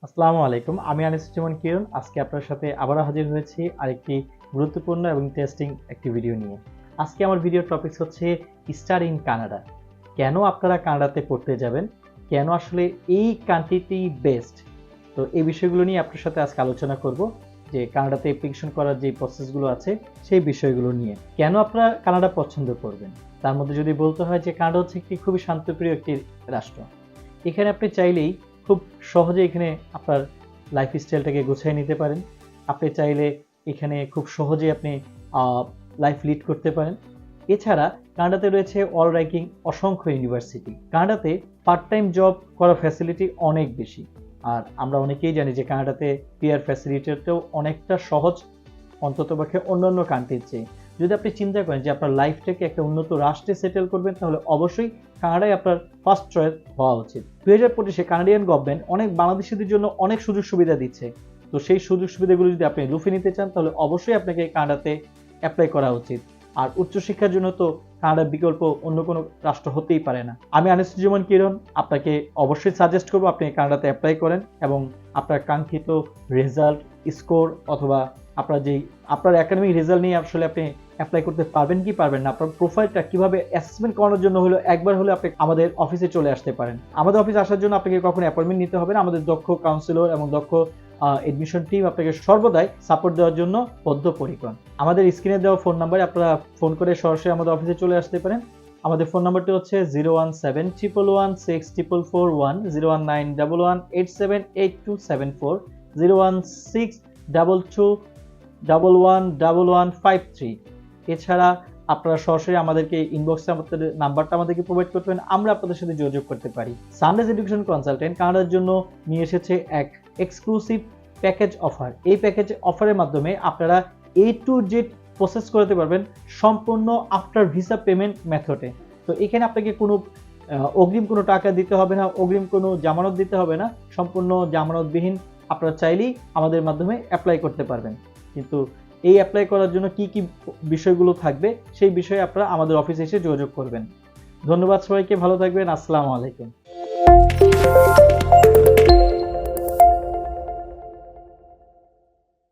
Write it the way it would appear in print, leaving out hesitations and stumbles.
আসসালামু আলাইকুম। আমি আনিসুজ্জামান কিরণ। আজকে আপনার সাথে আবারও হাজির হয়েছি আরেকটি গুরুত্বপূর্ণ এবং টেস্টিং একটি ভিডিও নিয়ে। আজকে আমার ভিডিওর টপিকস হচ্ছে স্টাডি ইন কানাডা। কেন আপনারা কানাডাতে পড়তে যাবেন? কেন আসলে এই কান্ট্রিটি বেস্ট? তো এই বিষয়গুলো নিয়ে আপনার সাথে আজকে আলোচনা করব যে কানাডাতে অ্যাপ্লিকেশন করার যে প্রসেসগুলো আছে সেই বিষয়গুলো নিয়ে। কেন আপনারা কানাডা পছন্দ করবেন? তার মধ্যে যদি বলতে হয় যে কানাডা হচ্ছে একটি খুবই শান্তপ্রিয় একটি রাষ্ট্র। এখানে আপনি চাইলেই খুব সহজে এখানে আপনার লাইফস্টাইলটাকে গুছিয়ে নিতে পারেন। আপনি চাইলে এখানে খুব সহজেই আপনি লাইফ লিড করতে পারেন। এছাড়া কানাডাতে রয়েছে অল র্যাঙ্কিং অসংখ্য ইউনিভার্সিটি। কানাডাতে পার্ট টাইম জব করার ফ্যাসিলিটি অনেক বেশি। আর আমরা অনেকেই জানি যে কানাডাতে পিআর ফ্যাসিলিটিটাও অনেকটা সহজ, অন্ততপক্ষে অন্যান্য কান্ট্রির চেয়ে। যদি আপনি চিন্তা করেন যে আপনার লাইফটাকে একটা উন্নত রাষ্ট্রে সেটেল করবেন, তাহলে অবশ্যই কানাডাই আপনার ফার্স্ট চয়েস হওয়া উচিত। 2025-এ কানাডিয়ান গভর্নমেন্ট অনেক বাংলাদেশিদের জন্য অনেক সুযোগ সুবিধা দিচ্ছে। তো সেই সুযোগ সুবিধাগুলো যদি আপনি লুফে নিতে চান, তাহলে অবশ্যই আপনাকে কানাডাতে অ্যাপ্লাই করা উচিত। আর উচ্চশিক্ষার জন্য তো কানাডার বিকল্প অন্য কোনো রাষ্ট্র হতেই পারে না। আমি আনিসুজ্জামান কিরণ আপনাকে অবশ্যই সাজেস্ট করবো আপনি কানাডাতে অ্যাপ্লাই করেন এবং আপনার কাঙ্ক্ষিত রেজাল্ট, স্কোর অথবা আপনার একাডেমিক রেজাল্ট নিয়ে আসলে আপনি অ্যাপ্লাই করতে পারবেন কি পারবেন না, আপনার প্রোফাইলটা কিভাবে অ্যাসেসমেন্ট করানোর জন্য হলো একবার হলে আপনি আমাদের অফিসে চলে আসতে পারেন। আমাদের অফিসে আসার জন্য আপনাকে কখনো অ্যাপয়েন্টমেন্ট নিতে হবে না। আমাদের দক্ষ কাউন্সিলর এবং দক্ষ এডমিশন টিম আপনাকে সর্বদাই সাপোর্ট দেওয়ার জন্য বদ্ধপরিকর। আমাদের স্ক্রিনে দেওয়া ফোন নাম্বারে আপনারা ফোন করে সরাসরি আমাদের অফিসে চলে আসতে পারেন। আমাদের ফোন নাম্বারটি হচ্ছে 017116441, 01911878274, 01622111153। এছাড়া আপনারা সরাসরি আমাদেরকে ইনবক্সে আমাদের নাম্বারটা আমাদেরকে প্রোভাইড করতে পারেন, আমরা আপনাদের সাথে যোগাযোগ করতে পারি। সানরাইজ এডুকেশন কনসালটেন্ট কানাডার জন্য নিয়ে এসেছে এক এক্সক্লুসিভ প্যাকেজ অফার। এই প্যাকেজ অফারের মাধ্যমে আপনারা A to Z প্রসেস করতে পারবেন সম্পূর্ণ আফটার ভিসা পেমেন্ট মেথডে। তো এখানে আপনাকে কোনো অগ্রিম কোনো টাকা দিতে হবে না, অগ্রিম কোনো জামানত দিতে হবে না, সম্পূর্ণ জামানতবিহীন আপনারা চাইলেই আমাদের মাধ্যমে অ্যাপ্লাই করতে পারবেন। কিন্তু এই অ্যাপ্লাই করার জন্য কি কি বিষয়গুলো থাকবে সেই বিষয়ে আপনারা আমাদের অফিসে এসে যোগাযোগ করবেন। ধন্যবাদ সবাইকে, ভালো থাকবেন। আসসালামু আলাইকুম।